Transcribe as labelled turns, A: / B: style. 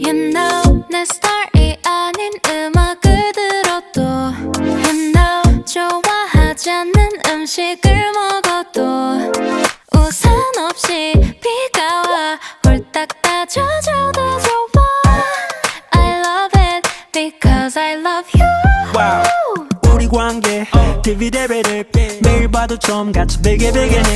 A: You know 내 스타일이 아닌 음악을 들어도 You know 좋아하지 않는 음식을 먹어도 우산 없이 비가 와 홀딱 따져줘도 좋아 I love it because I love you
B: wow. 우리 관계 TV 대배를 매일 봐도 좀 같이 beginning